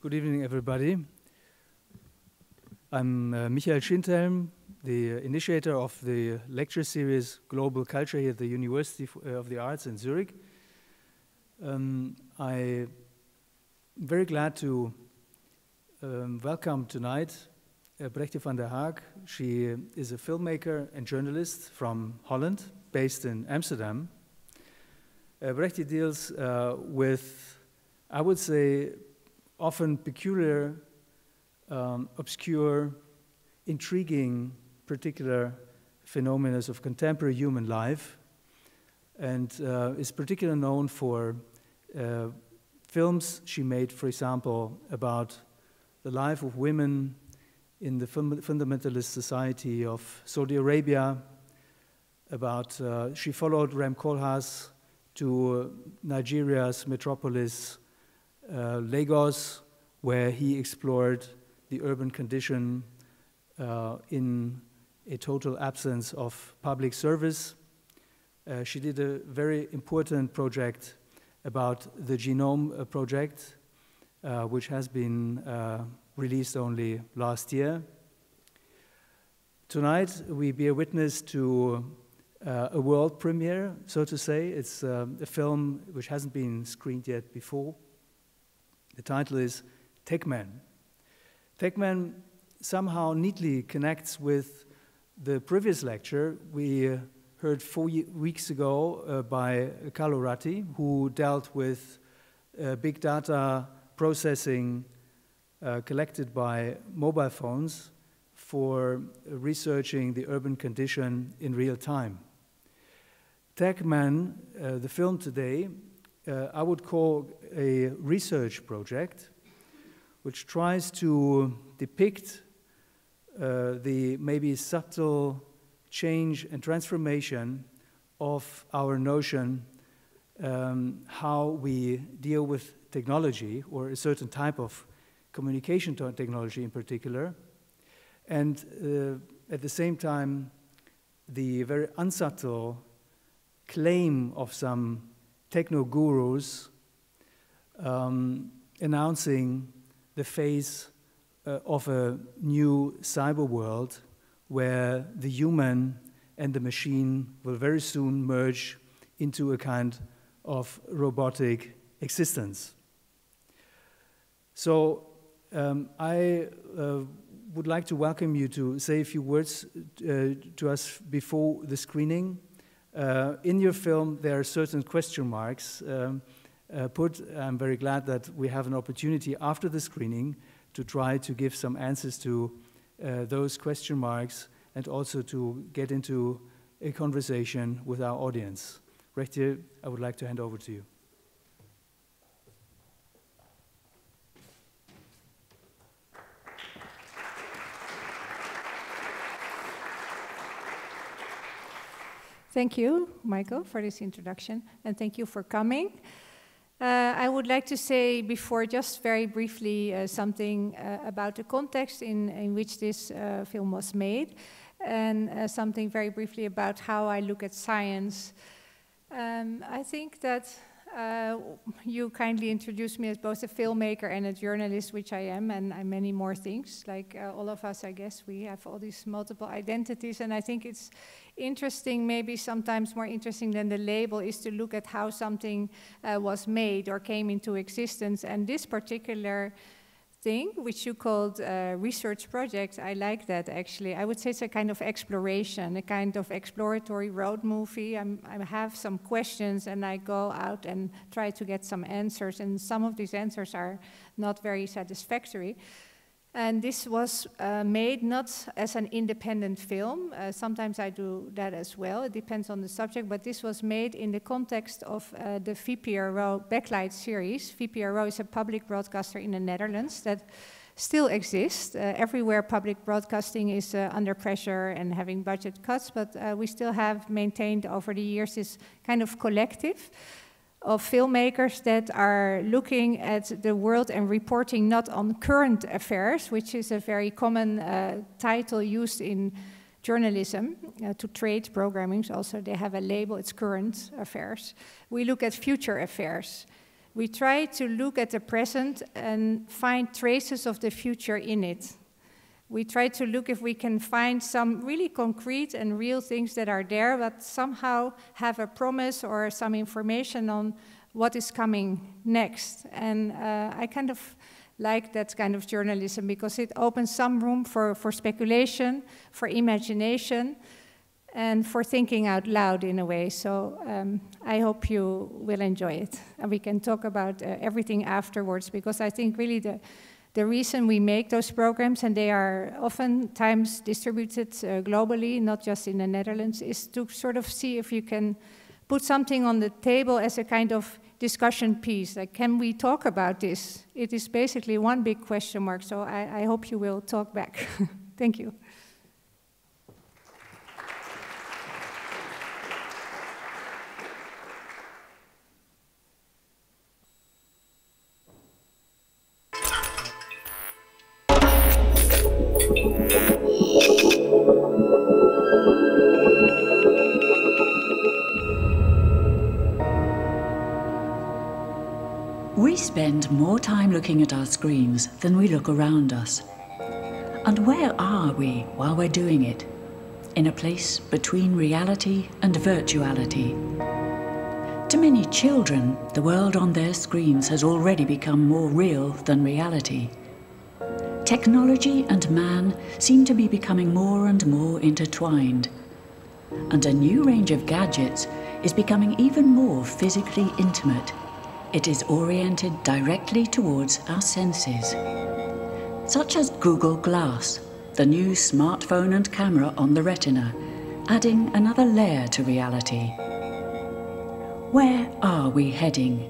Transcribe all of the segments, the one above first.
Good evening, everybody. I'm Michael Schindhelm, the initiator of the lecture series Global Culture here at the University of the Arts in Zurich. I'm very glad to welcome tonight Bregtje van der Haak. She is a filmmaker and journalist from Holland, based in Amsterdam. Bregtje deals with, I would say, often peculiar, obscure, intriguing, particular phenomena of contemporary human life, and is particularly known for films she made, for example, about the life of women in the fundamentalist society of Saudi Arabia, about, she followed Rem Koolhaas to Nigeria's metropolis, Lagos, where he explored the urban condition in a total absence of public service. She did a very important project about the Genome Project, which has been released only last year. Tonight, we bear witness to a world premiere, so to say. It's a film which hasn't been screened yet before. The title is TechMan. TechMan somehow neatly connects with the previous lecture we heard 4 weeks ago by Carlo Ratti, who dealt with big data processing collected by mobile phones for researching the urban condition in real time. TechMan, the film today, I would call a research project which tries to depict the maybe subtle change and transformation of our notion how we deal with technology, or a certain type of communication technology in particular, and at the same time the very unsubtle claim of some techno-gurus announcing the face of a new cyber world where the human and the machine will very soon merge into a kind of robotic existence. So I would like to welcome you to say a few words to us before the screening. In your film, there are certain question marks put. I'm very glad that we have an opportunity after the screening to try to give some answers to those question marks and also to get into a conversation with our audience. Bregtje, I would like to hand over to you. Thank you, Michael, for this introduction, and thank you for coming. I would like to say before just very briefly something about the context in which this film was made, and something very briefly about how I look at science. I think that you kindly introduced me as both a filmmaker and a journalist, which I am, and I'm many more things. Like all of us, I guess, we have all these multiple identities, and I think it's interesting, maybe sometimes more interesting than the label, is to look at how something was made or came into existence. And this particular thing, which you called research project, I like that actually. I would say it's a kind of exploration, a kind of exploratory road movie. I have some questions and I go out and try to get some answers, and some of these answers are not very satisfactory. And this was made not as an independent film. Sometimes I do that as well. It depends on the subject. But this was made in the context of the VPRO Backlight series. VPRO is a public broadcaster in the Netherlands that still exists. Everywhere public broadcasting is under pressure and having budget cuts. But we still have maintained over the years this kind of collective of filmmakers that are looking at the world and reporting not on current affairs, which is a very common title used in journalism to trade programming. Also, they have a label, it's current affairs. We look at future affairs. we try to look at the present and find traces of the future in it. We try to look if we can find some really concrete and real things that are there, but somehow have a promise or some information on what is coming next. And I kind of like that kind of journalism because it opens some room for speculation, for imagination, and for thinking out loud in a way. So I hope you will enjoy it. And we can talk about everything afterwards, because I think really the reason we make those programs, and they are oftentimes distributed globally, not just in the Netherlands, is to sort of see if you can put something on the table as a kind of discussion piece. Like, can we talk about this? It is basically one big question mark, so I hope you will talk back. Thank you. We spend more time looking at our screens than we look around us. And where are we while we're doing it? In a place between reality and virtuality. To many children, the world on their screens has already become more real than reality. Technology and man seem to be becoming more and more intertwined. And a new range of gadgets is becoming even more physically intimate. It is oriented directly towards our senses. Such as Google Glass, the new smartphone and camera on the retina, adding another layer to reality. Where are we heading?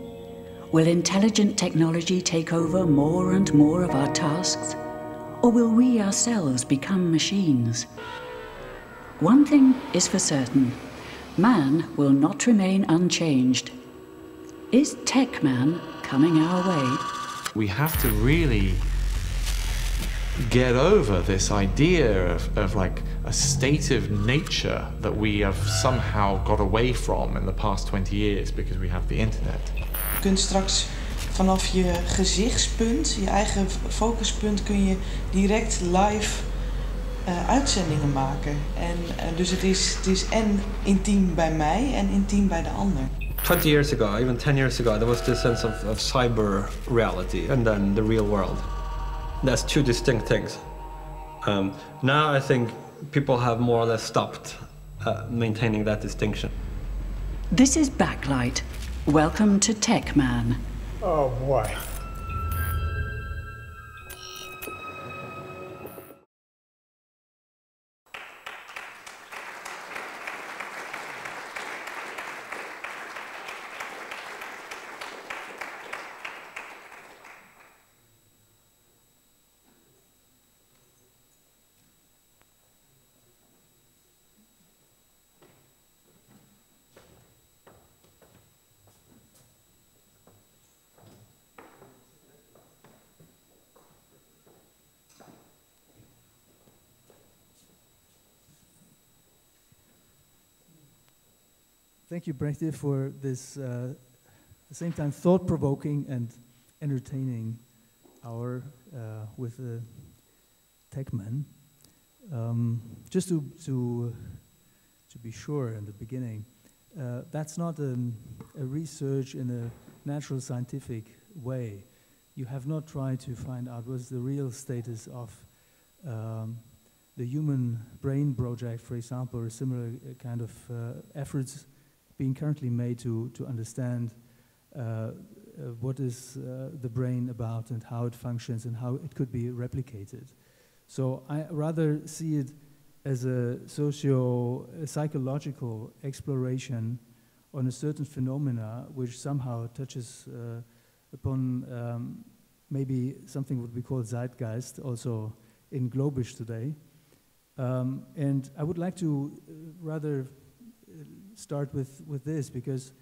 Will intelligent technology take over more and more of our tasks? Or will we ourselves become machines? One thing is for certain, man will not remain unchanged. Is TechMan coming our way? We have to really get over this idea of like a state of nature that we have somehow got away from in the past 20 years because we have the internet. Je kunt straks vanaf je gezichtspunt, je eigen focuspunt, kun je direct live uitzendingen maken. En dus het is en intiem bij mij en intiem bij de ander. 20 years ago, even 10 years ago, there was this sense of cyber reality and then the real world. That's two distinct things. Now I think people have more or less stopped maintaining that distinction. This is Backlight. Welcome to TechMan. Oh boy. Thank you, Bregtje, for this, at the same time, thought-provoking and entertaining hour with TechMan. Just to be sure in the beginning, that's not a research in a natural scientific way. You have not tried to find out what's the real status of the human brain project, for example, or similar kind of efforts being currently made to understand what is the brain about and how it functions and how it could be replicated. So I rather see it as a psychological exploration on a certain phenomena which somehow touches upon maybe something what we call Zeitgeist, also in Globish today. And I would like to rather start with this, because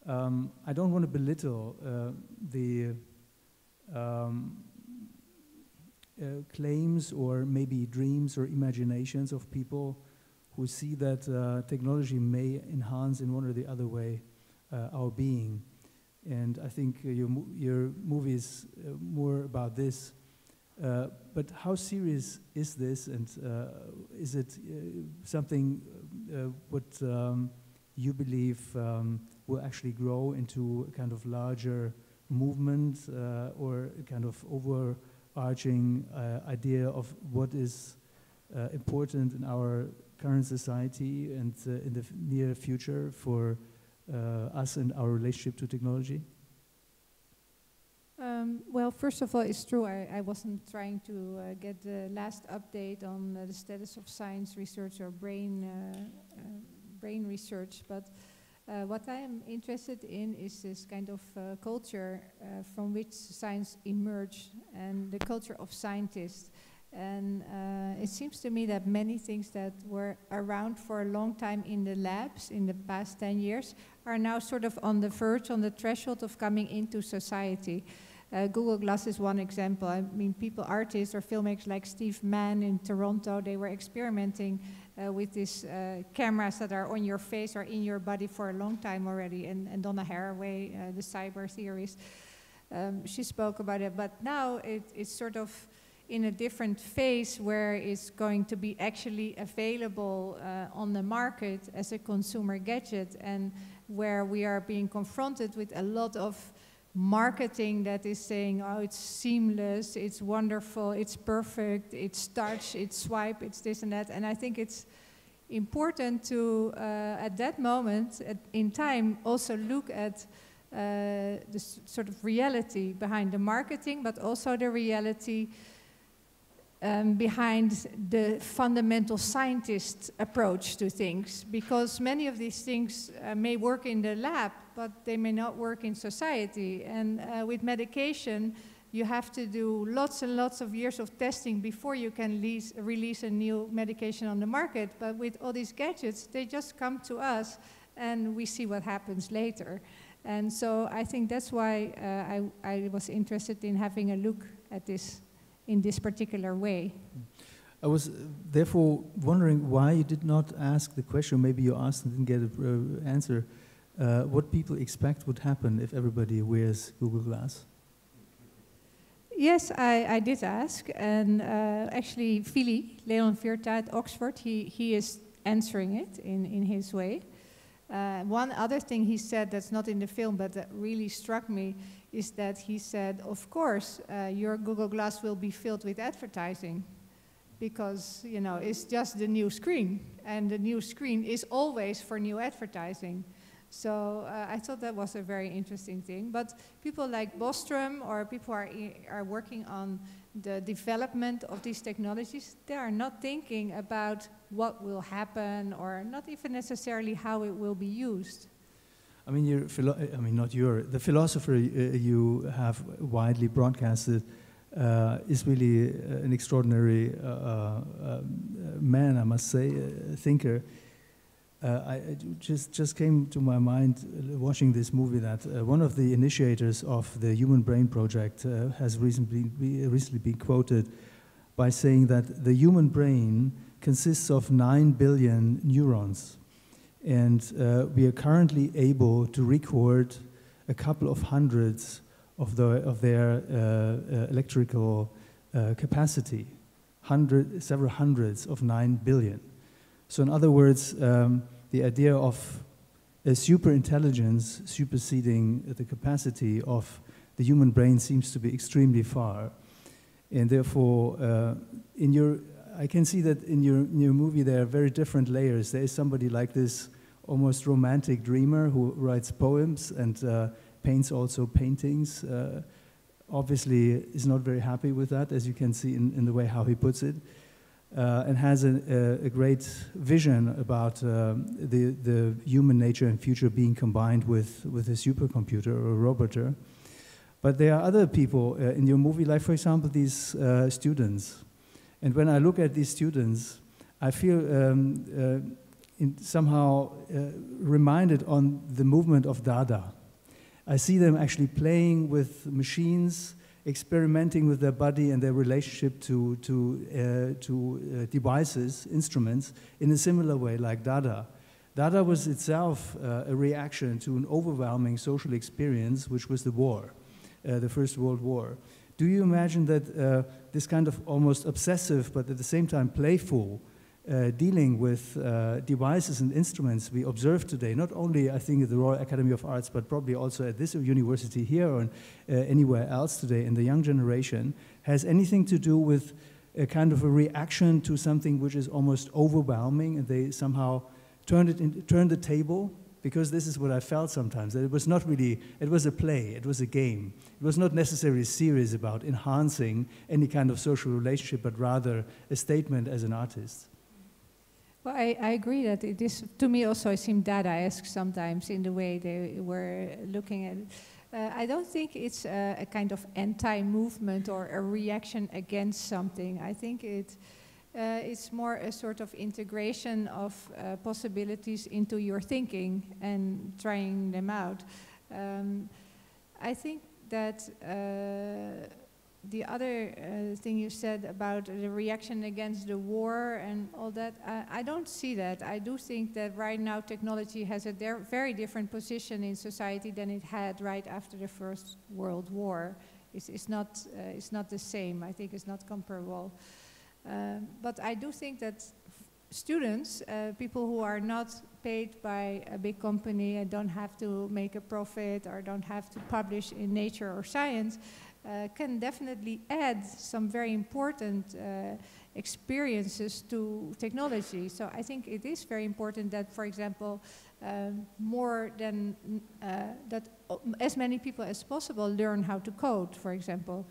I don't want to belittle the claims or maybe dreams or imaginations of people who see that technology may enhance in one or the other way our being. And I think your movie is more about this. But how serious is this, and is it something what you believe will actually grow into a kind of larger movement or a kind of overarching idea of what is important in our current society and in the near future for us and our relationship to technology? Well, first of all, it's true. I wasn't trying to get the last update on the status of science research or brain research, but what I am interested in is this kind of culture from which science emerged, and the culture of scientists. And it seems to me that many things that were around for a long time in the labs in the past 10 years are now sort of on the verge, on the threshold of coming into society. Google Glass is one example. I mean, artists or filmmakers like Steve Mann in Toronto, they were experimenting with these cameras that are on your face or in your body for a long time already. And Donna Haraway, the cyber theorist, she spoke about it. But now it's sort of in a different phase where it's going to be actually available on the market as a consumer gadget, and where we are being confronted with a lot of marketing that is saying, oh, it's seamless, it's wonderful, it's perfect, it's touch, it's swipe, it's this and that. And I think it's important to, at that moment in time, also look at the sort of reality behind the marketing, but also the reality behind the fundamental scientist approach to things, because many of these things may work in the lab, but they may not work in society. And with medication, you have to do lots and lots of years of testing before you can release a new medication on the market. But with all these gadgets, they just come to us and we see what happens later. And so I think that's why I was interested in having a look at this in this particular way. I was therefore wondering why you did not ask the question, maybe you asked and didn't get an answer, what people expect would happen if everybody wears Google Glass? Yes, I did ask, and actually Leon Virta at Oxford, he is answering it in his way. One other thing he said that's not in the film but that really struck me is that he said, of course, your Google Glass will be filled with advertising because, you know, it's just the new screen, and the new screen is always for new advertising. So I thought that was a very interesting thing. But people like Bostrom or people who are working on the development of these technologies, they are not thinking about what will happen or not even necessarily how it will be used. I mean, the philosopher you have widely broadcasted is really an extraordinary man, I must say, a thinker. It just came to my mind watching this movie that one of the initiators of the Human Brain Project has recently been quoted by saying that the human brain consists of 9 billion neurons, and we are currently able to record a couple of hundreds of their electrical capacity, several hundreds of 9 billion. So in other words, the idea of a superintelligence superseding the capacity of the human brain seems to be extremely far. And therefore, I can see that in your movie there are very different layers. There is somebody like this almost romantic dreamer who writes poems and paints also paintings. Obviously is not very happy with that, as you can see in the way how he puts it. And has a great vision about the human nature and future being combined with a supercomputer or a roboter. But there are other people in your movie, like for example these students. And when I look at these students, I feel somehow reminded on the movement of Dada. I see them actually playing with machines, experimenting with their body and their relationship to devices, instruments, in a similar way like Dada. Dada was itself a reaction to an overwhelming social experience, which was the war, the First World War. Do you imagine that this kind of almost obsessive, but at the same time playful, dealing with devices and instruments we observe today, not only, I think, at the Royal Academy of Arts, but probably also at this university here or anywhere else today in the young generation, has anything to do with a kind of a reaction to something which is almost overwhelming, and they somehow turned the table? Because this is what I felt sometimes, that it was not really, it was a play, it was a game. It was not necessarily serious about enhancing any kind of social relationship, but rather a statement as an artist. Well, I agree that it is, to me also it seemed Dadaesque sometimes in the way they were looking at it. I don't think it's a kind of anti-movement or a reaction against something. I think it's more a sort of integration of possibilities into your thinking and trying them out. I think that the other thing you said about the reaction against the war and all that, I don't see that. I do think that right now technology has a very different position in society than it had right after the First World War. It's not the same. I think it's not comparable. But I do think that students, people who are not paid by a big company and don't have to make a profit or don't have to publish in Nature or Science, can definitely add some very important experiences to technology. So I think it is very important that, for example, more than that as many people as possible learn how to code, for example.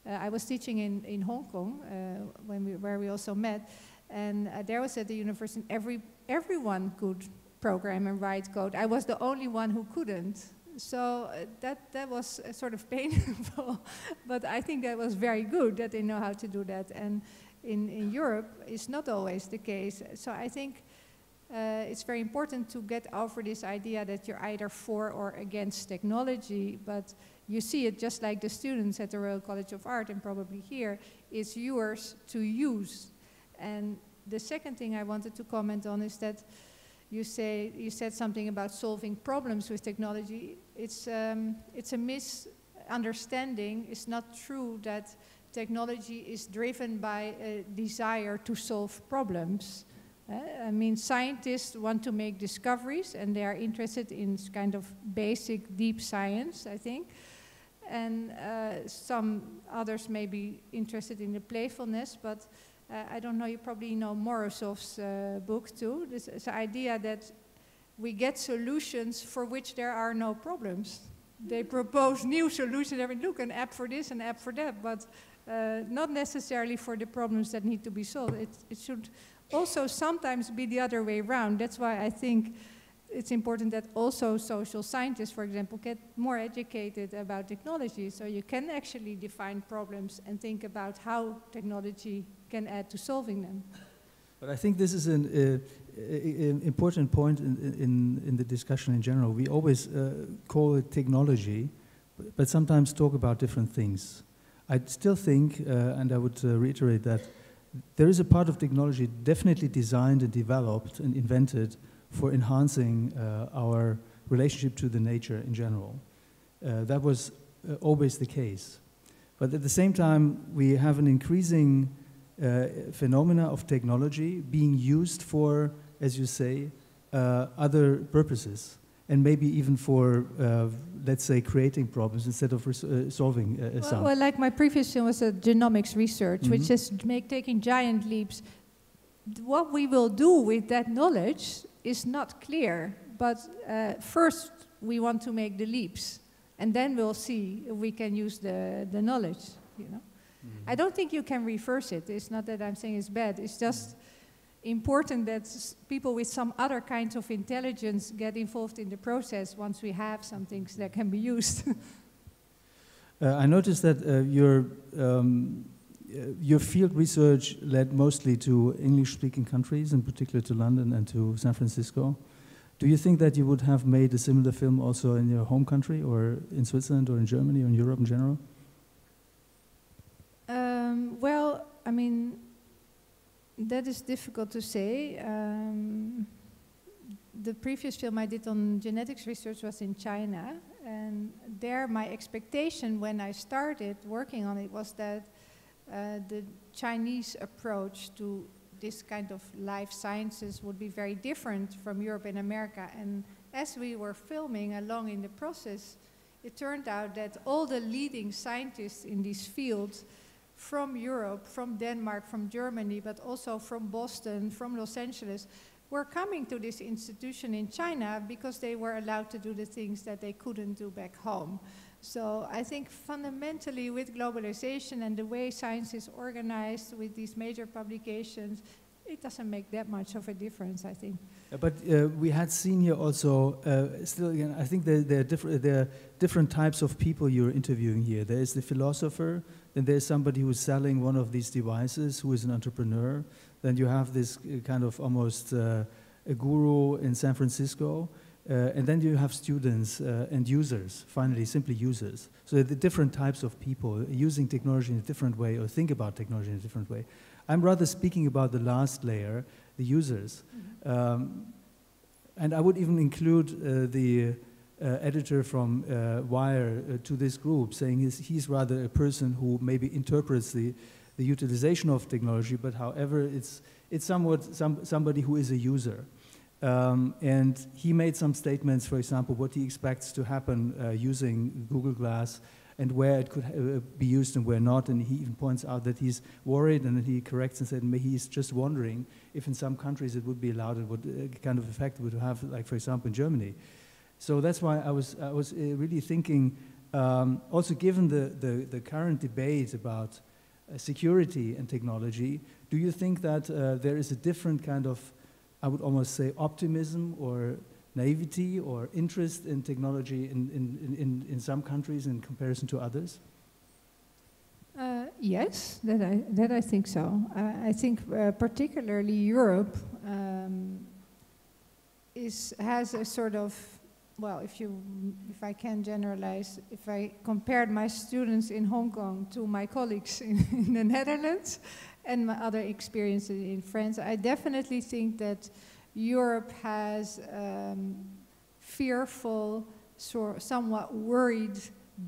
I was teaching in Hong Kong where we also met, and there was at the university everyone could program and write code. I was the only one who couldn't. So that was sort of painful, but I think that was very good that they know how to do that. And in Europe, it's not always the case. So I think it's very important to get over this idea that you're either for or against technology, but you see it just like the students at the Royal College of Art and probably here, it's yours to use. And the second thing I wanted to comment on is that you said something about solving problems with technology. It's a misunderstanding. It's not true that technology is driven by a desire to solve problems. I mean, scientists want to make discoveries and they are interested in kind of basic deep science, I think. And some others may be interested in the playfulness, but I don't know, you probably know Morozov's book too. This idea that we get solutions for which there are no problems. They propose new solutions. I mean, look, an app for this, an app for that, but not necessarily for the problems that need to be solved. It should also sometimes be the other way around. That's why I think it's important that also social scientists, for example, get more educated about technology, so you can actually define problems and think about how technology can add to solving them. But I think this is an important point in the discussion in general. We always call it technology, but sometimes talk about different things. I still think, and I would reiterate that, there is a part of technology definitely designed and developed and invented for enhancing our relationship to the nature in general. That was always the case. But at the same time, we have an increasing phenomena of technology being used for, as you say, other purposes, and maybe even for, let's say, creating problems instead of solving some. Well, like my previous film was a genomics research, which is taking giant leaps. What we will do with that knowledge is not clear, but first we want to make the leaps, and then we'll see if we can use the knowledge, you know. I don't think you can reverse it. It's not that I'm saying it's bad. It's just important that people with some other kinds of intelligence get involved in the process once we have some things that can be used. I noticed that your field research led mostly to English-speaking countries, in particular to London and to San Francisco. Do you think that you would have made a similar film also in your home country, or in Switzerland, or in Germany, or in Europe in general? Well, I mean, that is difficult to say. the previous film I did on genetics research was in China, and there my expectation when I started working on it was that the Chinese approach to this kind of life sciences would be very different from Europe and America. And as we were filming along in the process, it turned out that all the leading scientists in these fields from Europe, from Denmark, from Germany, but also from Boston, from Los Angeles, were coming to this institution in China because they were allowed to do the things that they couldn't do back home. So I think fundamentally with globalization and the way science is organized with these major publications, it doesn't make that much of a difference, I think. But we had seen here also, still again, I think there are different types of people you're interviewing here. There is the philosopher, then there's somebody who's selling one of these devices, who is an entrepreneur. Then you have this kind of almost a guru in San Francisco. And then you have students and users, finally, simply users. So the different types of people using technology in a different way or think about technology in a different way. I'm rather speaking about the last layer, the users. Mm-hmm. And I would even include the editor from Wire to this group, saying he's rather a person who maybe interprets the utilization of technology, but however, it's somewhat somebody who is a user. And he made some statements, for example, what he expects to happen using Google Glass and where it could be used and where not. And he even points out that he's worried, and he corrects and said he's just wondering if in some countries it would be allowed and what kind of effect it would have, like, for example, in Germany. So that's why I was really thinking, also given the current debate about security and technology, do you think that there is a different kind of, I would almost say, optimism or naivety or interest in technology in some countries in comparison to others? Yes, that I think so. I think particularly Europe has a sort of, well, if I can generalize, if I compared my students in Hong Kong to my colleagues in the Netherlands and my other experiences in France, I definitely think that Europe has fearful, somewhat worried,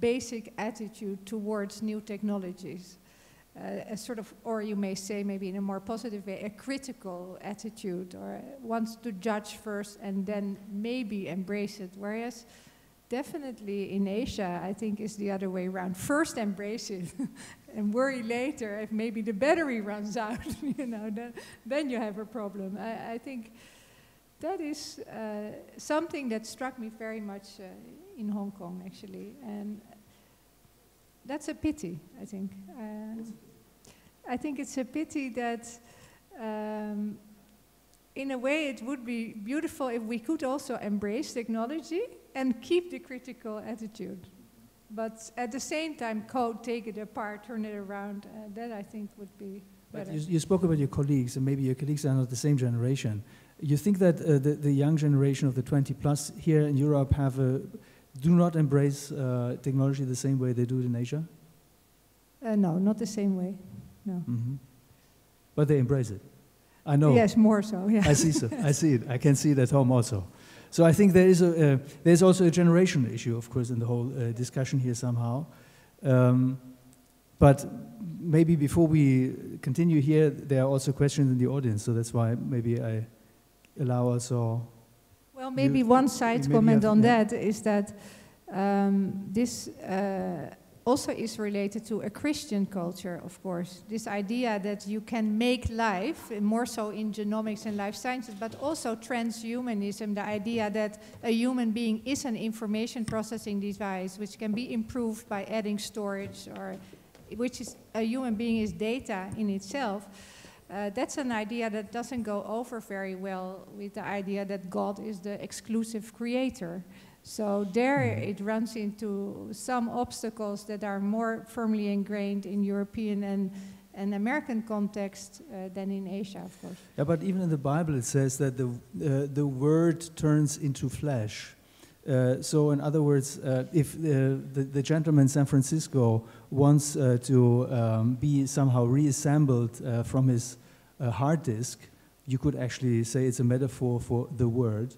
basic attitude towards new technologies. A sort of, or you may say maybe in a more positive way, a critical attitude, or wants to judge first and then maybe embrace it. Whereas definitely in Asia, I think is the other way around. First embrace it and worry later if maybe the battery runs out, then you have a problem. I think that is something that struck me very much in Hong Kong, actually. And that's a pity, I think. I think it's a pity that, in a way, it would be beautiful if we could also embrace technology and keep the critical attitude. But at the same time, take it apart, turn it around. That, I think, would be better. But you spoke about your colleagues, and maybe your colleagues are not the same generation. You think that the young generation of the 20+ here in Europe do not embrace technology the same way they do it in Asia? No, not the same way. No. Mm-hmm. But they embrace it. I know. Yes, more so. Yeah. I see so. I see it. I can see it at home also. So I think there's also a generational issue, of course, in the whole discussion here somehow. But maybe before we continue here, there are also questions in the audience. So that's why maybe I allow also. Well, maybe one side comment on that is that this also is related to a Christian culture, of course. This idea that you can make life, more so in genomics and life sciences, but also transhumanism, the idea that a human being is an information processing device which can be improved by adding storage, or which is a human being is data in itself. That's an idea that doesn't go over very well with the idea that God is the exclusive creator. So there it runs into some obstacles that are more firmly ingrained in European and American context than in Asia, of course. Yeah, but even in the Bible it says that the word turns into flesh. So in other words, if the gentleman in San Francisco wants to be somehow reassembled from his hard disk, you could actually say it's a metaphor for the word.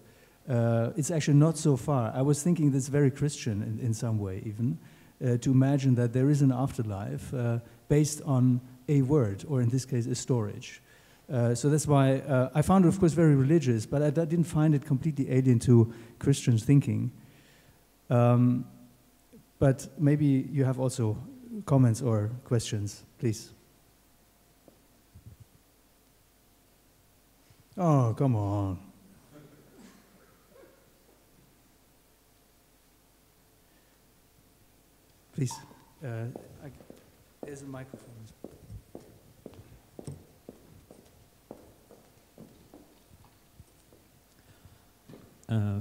It's actually not so far. I was thinking this very Christian in some way even, to imagine that there is an afterlife based on a word, or in this case, a storage. So that's why I found it, of course, very religious, but I didn't find it completely alien to Christian thinking. But maybe you have also comments or questions, please. Oh, come on. Please, there's a microphone.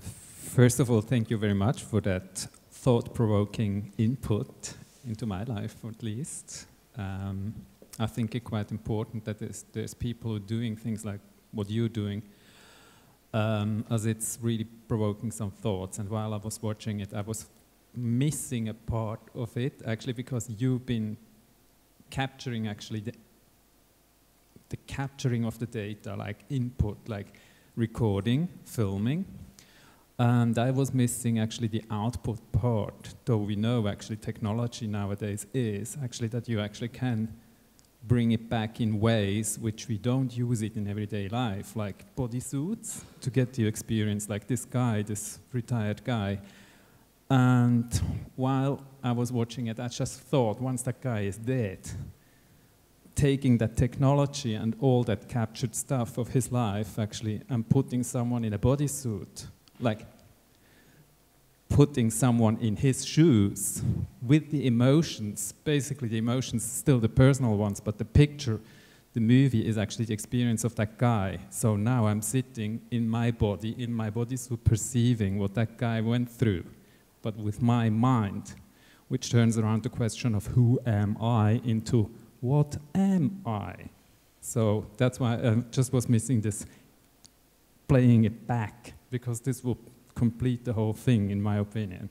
First of all, thank you very much for that thought-provoking input into my life, at least. I think it's quite important that there's people who are doing things like what you're doing, as it's really provoking some thoughts. And while I was watching it, I was missing a part of it, actually, because you've been capturing actually the capturing of the data, like input, like recording, filming. And I was missing actually the output part, though we know actually technology nowadays is actually that you actually can bring it back in ways which we don't use it in everyday life, like bodysuits, to get the experience like this guy, this retired guy. And while I was watching it, I just thought, once that guy is dead, taking that technology and all that captured stuff of his life actually, and putting someone in a bodysuit, like putting someone in his shoes with the emotions, basically the emotions, still the personal ones, but the picture, the movie is actually the experience of that guy. So now I'm sitting in my bodysuit, perceiving what that guy went through, but with my mind, which turns around the question of who am I into what am I? So that's why I just was missing this playing it back, because this will complete the whole thing, in my opinion.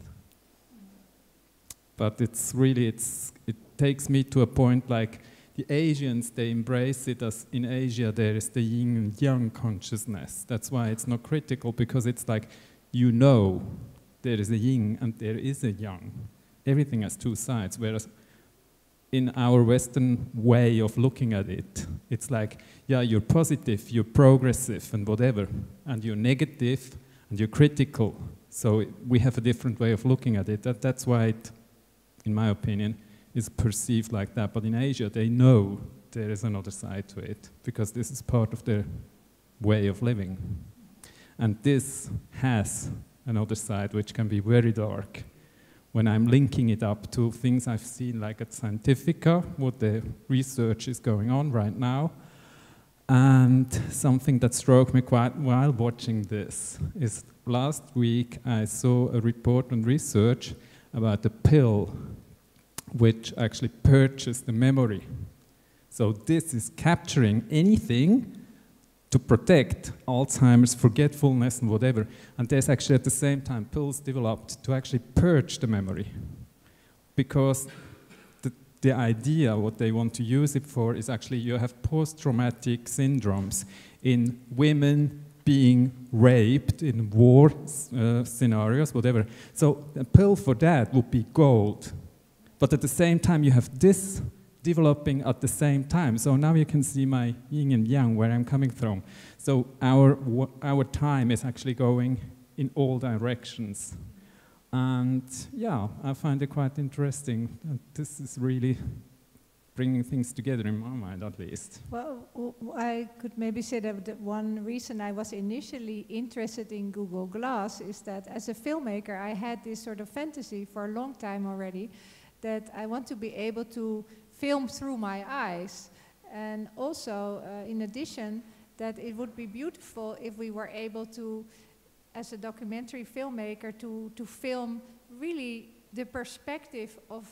But it's really, it takes me to a point like the Asians, they embrace it as in Asia there is the yin and yang consciousness. That's why it's not critical, because it's like, you know, there is a yin and there is a yang. Everything has two sides, whereas in our Western way of looking at it, it's like, yeah, you're positive, you're progressive and whatever, and you're negative and you're critical. So we have a different way of looking at it. That's why it, in my opinion, is perceived like that. But in Asia, they know there is another side to it, because this is part of their way of living. And this has another side which can be very dark. When I'm linking it up to things I've seen like at Scientifica, what the research is going on right now. And something that struck me quite while watching this is last week I saw a report on research about a pill which actually purges the memory. So this is capturing anything to protect Alzheimer's, forgetfulness and whatever. And there's actually at the same time pills developed to actually purge the memory. Because the idea, what they want to use it for, is actually you have post-traumatic syndromes in women being raped in war scenarios, whatever. So a pill for that would be gold. But at the same time, you have this developing at the same time. So now you can see my yin and yang, where I'm coming from. So our time is actually going in all directions. And yeah, I find it quite interesting. And this is really bringing things together in my mind, at least. Well, I could maybe say that one reason I was initially interested in Google Glass is that as a filmmaker, I had this sort of fantasy for a long time already, that I want to be able to film through my eyes. And also, in addition, that it would be beautiful if we were able to, as a documentary filmmaker, to film really the perspective of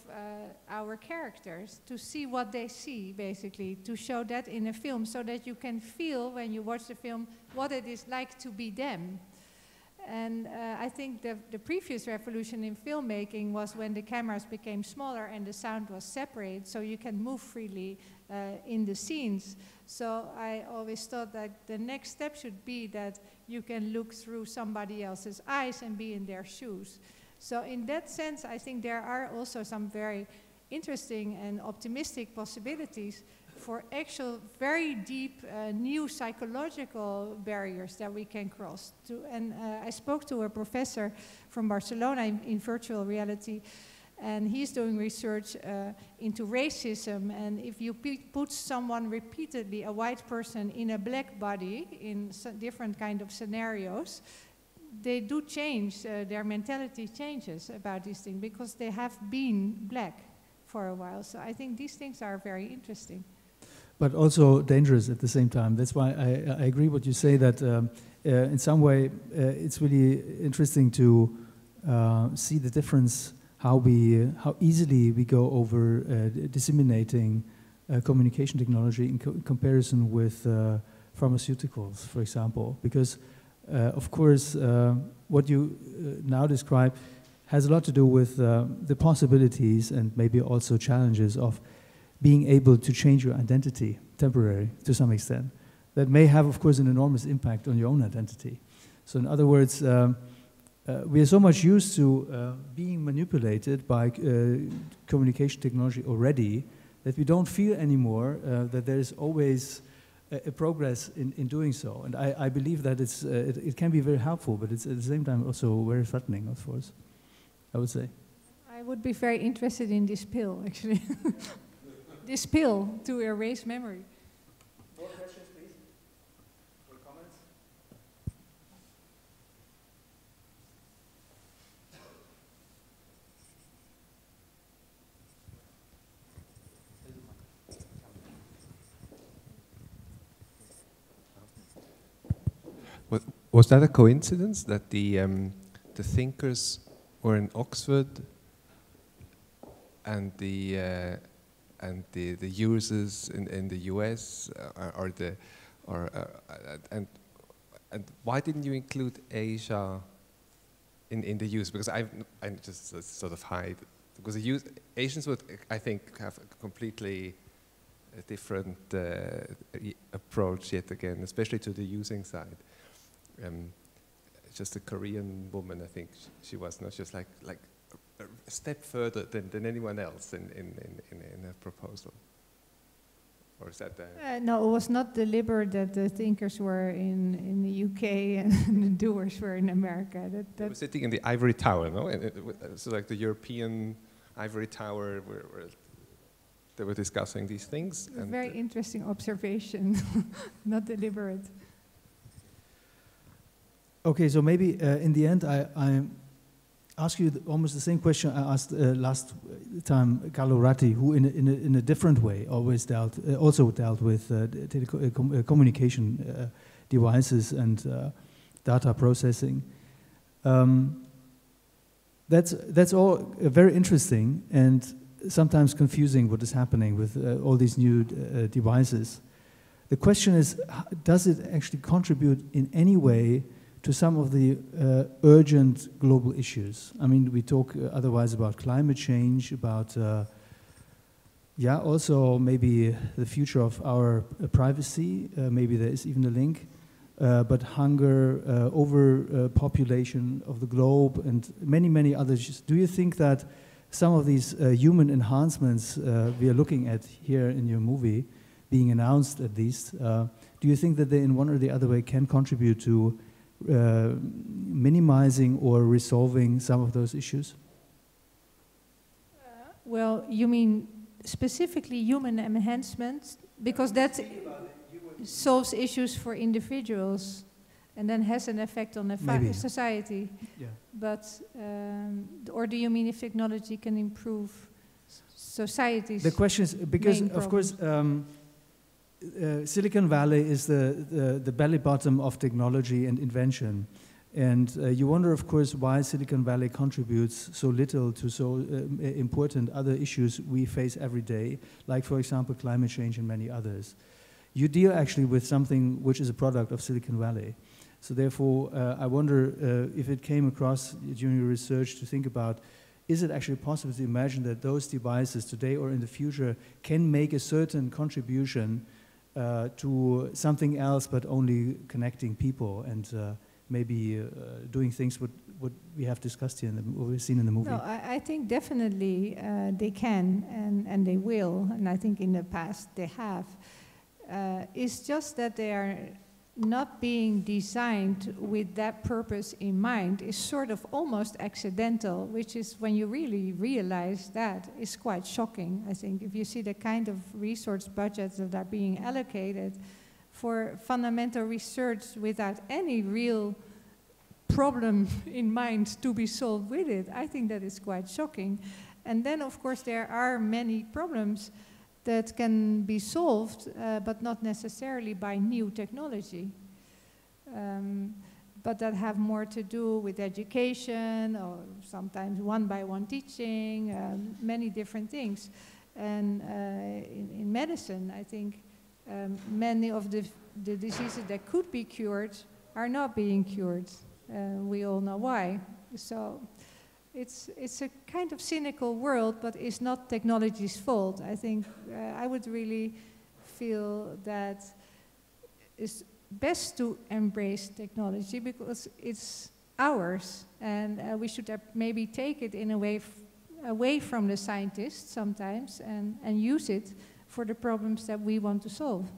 our characters, to see what they see, basically, to show that in a film, so that you can feel, when you watch the film, what it is like to be them. And I think the previous revolution in filmmaking was when the cameras became smaller and the sound was separate, so you can move freely in the scenes. So I always thought that the next step should be that you can look through somebody else's eyes and be in their shoes. So in that sense, I think there are also some very interesting and optimistic possibilities for actual very deep new psychological barriers that we can cross. I spoke to a professor from Barcelona in virtual reality, and he's doing research into racism, and if you put someone repeatedly, a white person, in a black body in different kind of scenarios, they do change, their mentality changes about these things because they have been black for a while. So I think these things are very interesting. But also dangerous at the same time. That's why I agree what you say, that in some way it's really interesting to see the difference, how easily we go over disseminating communication technology in comparison with pharmaceuticals, for example. Because of course what you now describe has a lot to do with the possibilities and maybe also challenges of being able to change your identity temporarily to some extent. That may have, of course, an enormous impact on your own identity. So in other words, we are so much used to being manipulated by communication technology already that we don't feel anymore that there is always a progress in doing so. And I believe that it can be very helpful, but it's at the same time also very threatening, of course, I would say. I would be very interested in this pill, actually. This pill to erase memory. More questions, please? Or comments? Was that a coincidence that the thinkers were in Oxford and the users in the US and why didn't you include Asia in the use? Because I just sort of hide, because Asians would, I think, have a completely different approach yet again, especially to the using side. Just a Korean woman, I think she was not just like a step further than anyone else in a proposal. Or is that no, it was not deliberate that the thinkers were in the UK and the doers were in America. They were sitting in the ivory tower, no? So like the European ivory tower where they were discussing these things. A very interesting observation, not deliberate. Okay, so maybe in the end I ask you almost the same question I asked last time Carlo Ratti, who in a different way always also dealt with communication devices and data processing. That's all very interesting and sometimes confusing what is happening with all these new devices. The question is, does it actually contribute in any way to some of the urgent global issues? I mean, we talk otherwise about climate change, about, also maybe the future of our privacy, maybe there is even a link, but hunger, overpopulation of the globe, and many, many others. Do you think that some of these human enhancements we are looking at here in your movie, being announced at least, do you think that they in one or the other way can contribute to minimizing or resolving some of those issues? Well, you mean specifically human enhancement, because that solves issues for individuals and then has an effect on the society. Yeah. But, or do you mean if technology can improve societies? The question is, because of course, Silicon Valley is the belly bottom of technology and invention. And you wonder, of course, why Silicon Valley contributes so little to so important other issues we face every day, like, for example, climate change and many others. You deal actually with something which is a product of Silicon Valley. So therefore, I wonder if it came across during your research to think about, is it actually possible to imagine that those devices today or in the future can make a certain contribution to something else, but only connecting people and maybe doing things what we have discussed here, what we've seen in the movie? No, I think definitely they can and they will, and I think in the past they have. It's just that they are not being designed with that purpose in mind. Is sort of almost accidental, which is when you really realize that, is quite shocking. I think if you see the kind of resource budgets that are being allocated for fundamental research without any real problem in mind to be solved with it, I think that is quite shocking. And then of course there are many problems that can be solved, but not necessarily by new technology. But that have more to do with education, or sometimes one-by-one teaching, many different things. And in medicine, I think many of the diseases that could be cured are not being cured. We all know why. So it's a kind of cynical world, but it's not technology's fault. I think I would really feel that it's best to embrace technology because it's ours, and we should maybe take it in a way away from the scientists sometimes and use it for the problems that we want to solve.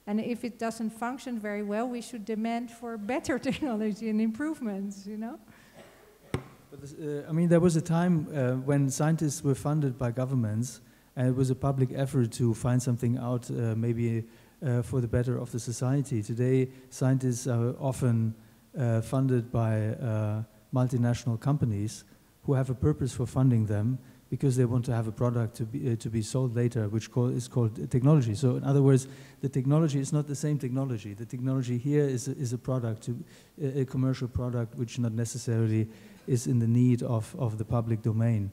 And if it doesn't function very well, we should demand for better technology and improvements, you know? But this, I mean, there was a time when scientists were funded by governments, and it was a public effort to find something out, maybe for the better of the society. Today, scientists are often funded by multinational companies who have a purpose for funding them because they want to have a product to be sold later, which is called technology. So in other words, the technology is not the same technology. The technology here is a product, a commercial product, which not necessarily is in the need of the public domain.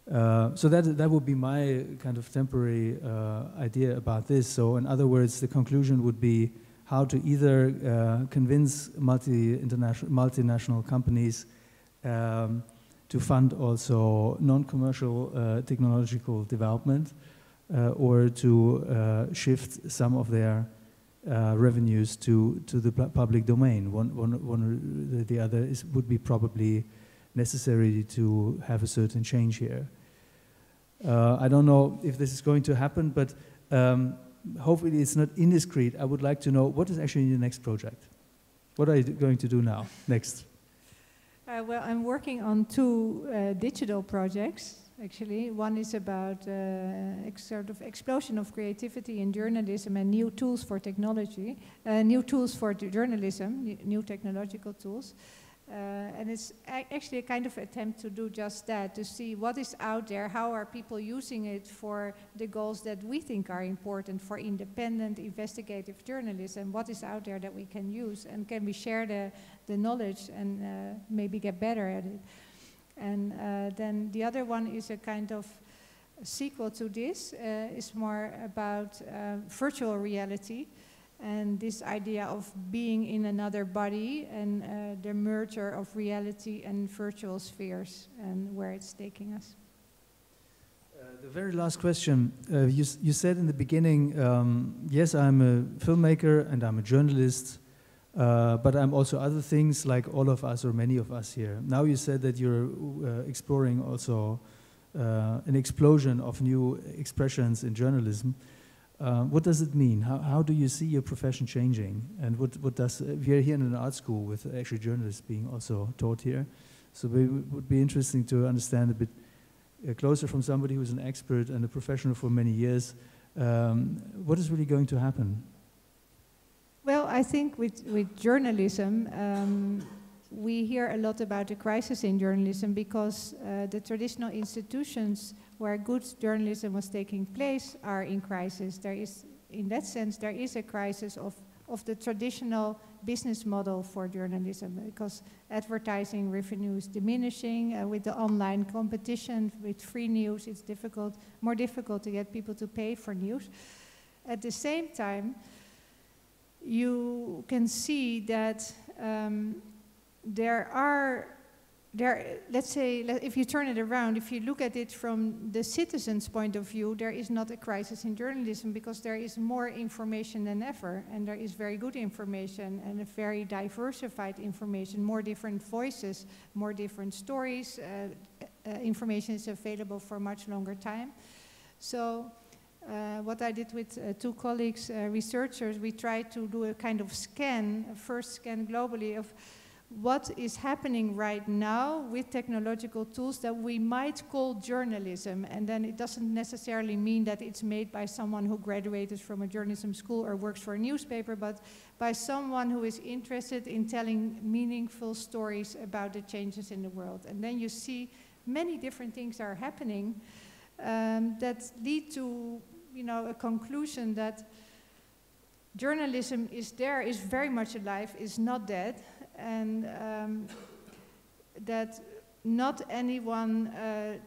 So that would be my kind of temporary idea about this. So in other words, the conclusion would be how to either convince multinational companies to fund also non-commercial technological development, or to shift some of their revenues to the public domain. One or the other would be probably necessary to have a certain change here. I don't know if this is going to happen, but hopefully it's not indiscreet. I would like to know what is actually your next project. What are you going to do now, next? Well, I'm working on two digital projects, actually. One is about sort of explosion of creativity in journalism and new tools for technology, new tools for journalism, new technological tools. And it's actually a kind of attempt to do just that, to see what is out there, how are people using it for the goals that we think are important for independent investigative journalism, what is out there that we can use, and can we share the knowledge and maybe get better at it. And then the other one is a kind of sequel to this, is more about virtual reality. And this idea of being in another body and the merger of reality and virtual spheres and where it's taking us. The very last question, you said in the beginning, yes, I'm a filmmaker and I'm a journalist, but I'm also other things like all of us or many of us here. Now you said that you're exploring also an explosion of new expressions in journalism. What does it mean? How do you see your profession changing? And what does, we are here in an art school with actually journalists being also taught here. So it would be interesting to understand a bit closer from somebody who's an expert and a professional for many years, what is really going to happen? Well, I think with journalism, we hear a lot about the crisis in journalism because the traditional institutions where good journalism was taking place are in crisis. There is, in that sense, there is a crisis of the traditional business model for journalism because advertising revenue is diminishing. With the online competition, with free news, it's more difficult to get people to pay for news. At the same time, you can see that there are let's say, if you turn it around, if you look at it from the citizen's point of view, there is not a crisis in journalism because there is more information than ever, and there is very good information and a very diversified information, more different voices, more different stories. Information is available for much longer time. So what I did with 2 colleagues, researchers, we tried to do a kind of scan, a first scan globally of what is happening right now with technological tools that we might call journalism. And then it doesn't necessarily mean that it's made by someone who graduated from a journalism school or works for a newspaper, but by someone who is interested in telling meaningful stories about the changes in the world. And then you see many different things are happening that lead to, you know, a conclusion that journalism is there, is very much alive, is not dead, and that not anyone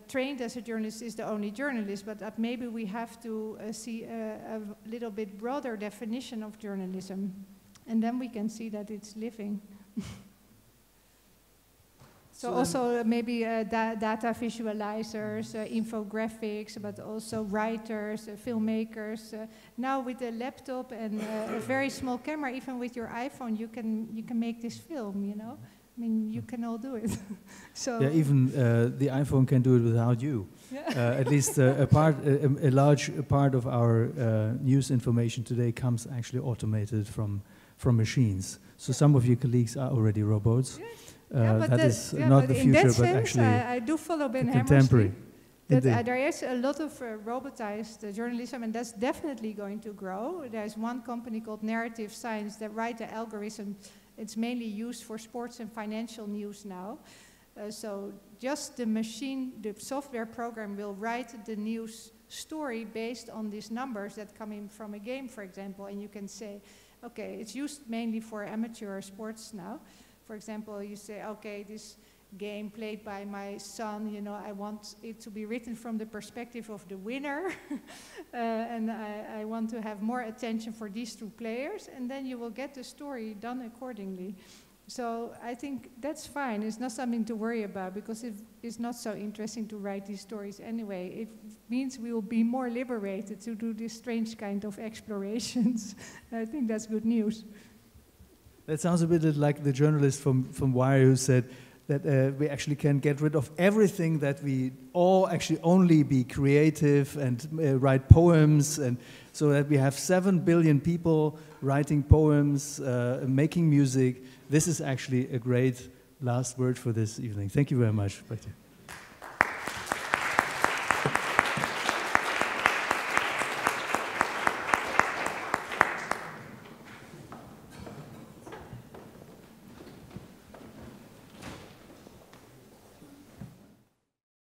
trained as a journalist is the only journalist, but that maybe we have to see a little bit broader definition of journalism, and then we can see that it's living. So also maybe data visualizers, infographics, but also writers, filmmakers. Now with a laptop and a very small camera, even with your iPhone, you can make this film. You know, I mean, you can all do it. So yeah, even the iPhone can do it without you. Yeah. At least a large part of our news information today comes actually automated from machines. So some of your colleagues are already robots. Yeah. That is not the future, but actually I do follow Ben contemporary. That there is a lot of robotized journalism, and that's definitely going to grow. There's one company called Narrative Science that write the algorithm. It's mainly used for sports and financial news now. So just the machine, the software program will write the news story based on these numbers that come in from a game, for example, and you can say, okay, it's used mainly for amateur sports now. For example, you say, okay, this game played by my son, you know, I want it to be written from the perspective of the winner, and I want to have more attention for these 2 players, and then you will get the story done accordingly. So I think that's fine. It's not something to worry about, because it's not so interesting to write these stories anyway. It means we will be more liberated to do this strange kind of explorations. I think that's good news. That sounds a bit like the journalist from Wire who said that we actually can get rid of everything, that we all actually only be creative and write poems, and so that we have 7 billion people writing poems, making music. This is actually a great last word for this evening. Thank you very much, Bregtje.